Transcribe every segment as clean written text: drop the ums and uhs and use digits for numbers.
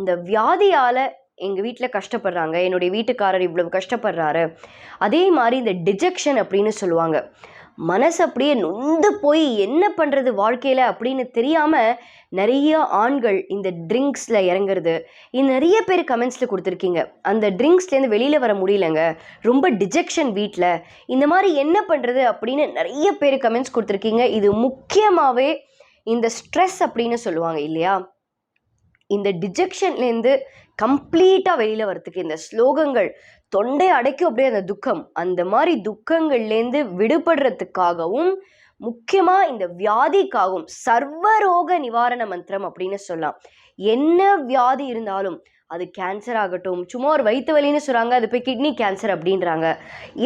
இந்த வியாதியால் எங்கள் வீட்டில் கஷ்டப்படுறாங்க, என்னுடைய வீட்டுக்காரர் இவ்வளவு கஷ்டப்படுறாரு. அதே மாதிரி இந்த டிஜெக்ஷன் அப்படின்னு சொல்லுவாங்க, மனசு அப்படியே நொந்து போய் என்ன பண்ணுறது வாழ்க்கையில் அப்படின்னு தெரியாமல் நிறைய ஆண்கள் இந்த ட்ரிங்க்ஸில் இறங்குறது. இது நிறைய பேர் கமெண்ட்ஸில் கொடுத்துருக்கீங்க, அந்த ட்ரிங்க்ஸ்லேருந்து வெளியில் வர முடியலங்க, ரொம்ப டிஜெக்ஷன் வீட்டில், இந்த மாதிரி என்ன பண்ணுறது அப்படின்னு நிறைய பேர் கமெண்ட்ஸ் கொடுத்துருக்கீங்க. இது முக்கியமாகவே இந்த ஸ்ட்ரெஸ் அப்படின்னு சொல்லுவாங்க இல்லையா, இந்த டிஜெக்ஷன்லேருந்து கம்ப்ளீட்டாக வெளியில் வரத்துக்கு இந்த ஸ்லோகங்கள் தொண்டை அடைக்கும் அப்படியே அந்த துக்கம், அந்த மாதிரி துக்கங்கள்லேருந்து விடுபடுறதுக்காகவும் முக்கியமாக இந்த வியாதிக்காகவும் சர்வரோக நிவாரண மந்திரம் அப்படின்னு சொல்லலாம். என்ன வியாதி இருந்தாலும், அது கேன்சர் ஆகட்டும், சும்மா ஒரு வயிற்று வலின்னு சொல்கிறாங்க, அது போய் கிட்னி கேன்சர் அப்படின்றாங்க.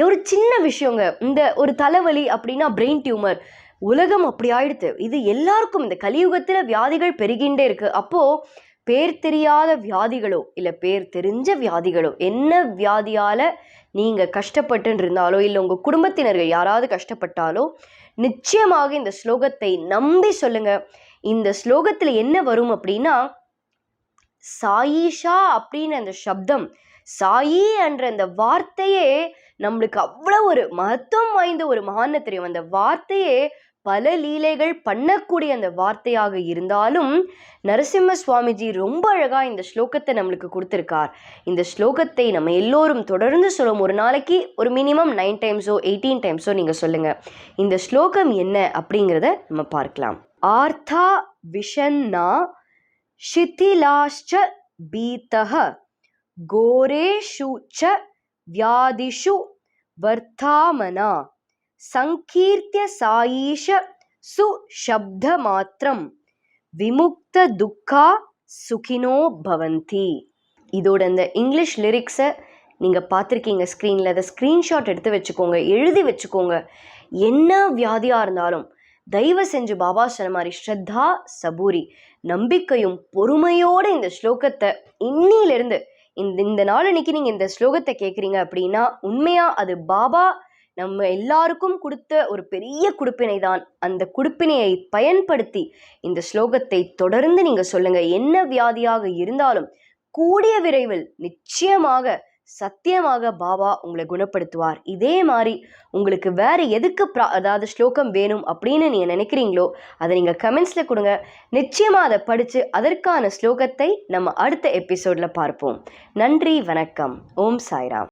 ஒரு சின்ன விஷயங்க, இந்த ஒரு தலைவலி அப்படின்னா பிரெயின் டியூமர், உலகம் அப்படி ஆயிடுத்து. இது எல்லாருக்கும் இந்த கலியுகத்தில் வியாதிகள் பெருகின்றே இருக்கு. அப்போது பேர் தெரியாத வியாதிகளோ இல்லை பேர் தெரிஞ்ச வியாதிகளோ, என்ன வியாதியால் நீங்கள் கஷ்டப்பட்டு இருந்தாலோ இல்லை உங்கள் குடும்பத்தினர்கள் யாராவது கஷ்டப்பட்டாலோ நிச்சயமாக இந்த ஸ்லோகத்தை நம்பி சொல்லுங்க. இந்த ஸ்லோகத்தில் என்ன வரும் அப்படின்னா, சாயிஷா அப்படின்னு அந்த சப்தம், சாயி என்ற அந்த வார்த்தையே நம்மளுக்கு அவ்வளோ ஒரு மகத்துவம் வாய்ந்த ஒரு மகான்னு தெரியும். அந்த வார்த்தையே பல லீலைகள் பண்ணக்கூடிய அந்த வார்த்தையாக இருந்தாலும் நரசிம்ம சுவாமிஜி ரொம்ப அழகாக இந்த ஸ்லோகத்தை நம்மளுக்கு கொடுத்துருக்கார். இந்த ஸ்லோகத்தை நம்ம எல்லோரும் தொடர்ந்து சொல்லும். ஒரு நாளைக்கு ஒரு மினிமம் 9 டைம்ஸோ 18 டைம்ஸோ நீங்கள் சொல்லுங்கள். இந்த ஸ்லோகம் என்ன அப்படிங்கிறத நம்ம பார்க்கலாம். ஆர்த்தா விஷன்னா ஷிதிலாஷ்ச பீதஹ கோரேஷு ச வியாதிஷு வர்த்தாமனா சங்கீர்த்திய சாயீஷ சுஷப்த மாத்திரம் விமுக்த துக்கா சுகினோ பவந்தி. இதோட இந்த இங்கிலீஷ் லிரிக்ஸை நீங்கள் பார்த்துருக்கீங்க ஸ்க்ரீனில், அதை ஸ்க்ரீன்ஷாட் எடுத்து வச்சுக்கோங்க, எழுதி வச்சுக்கோங்க. என்ன வியாதியாக இருந்தாலும் தயவு செஞ்சு பாபா சொன்ன மாதிரி ஸ்ரத்தா சபூரி, நம்பிக்கையும் பொறுமையோடு இந்த ஸ்லோகத்தை இன்னிலிருந்து இந்த நாளன்னைக்கு நீங்கள் இந்த ஸ்லோகத்தை கேட்குறீங்க அப்படின்னா உண்மையாக அது பாபா நம்ம எல்லாருக்கும் கொடுத்த ஒரு பெரிய குடுப்பினை தான். அந்த குடுப்பினையை பயன்படுத்தி இந்த ஸ்லோகத்தை தொடர்ந்து நீங்கள் சொல்லுங்கள். என்ன வியாதியாக இருந்தாலும் கூடிய விரைவில் நிச்சயமாக சத்தியமாக பாபா உங்களை குணப்படுத்துவார். இதே மாதிரி உங்களுக்கு வேறு எதுக்கு அதாவது ஸ்லோகம் வேணும் அப்படின்னு நீங்கள் நினைக்கிறீங்களோ அதை நீங்கள் கமெண்ட்ஸில் கொடுங்க. நிச்சயமாக அதை படித்து அதற்கான ஸ்லோகத்தை நம்ம அடுத்த எபிசோடில் பார்ப்போம். நன்றி, வணக்கம். ஓம் சாய்ராம்.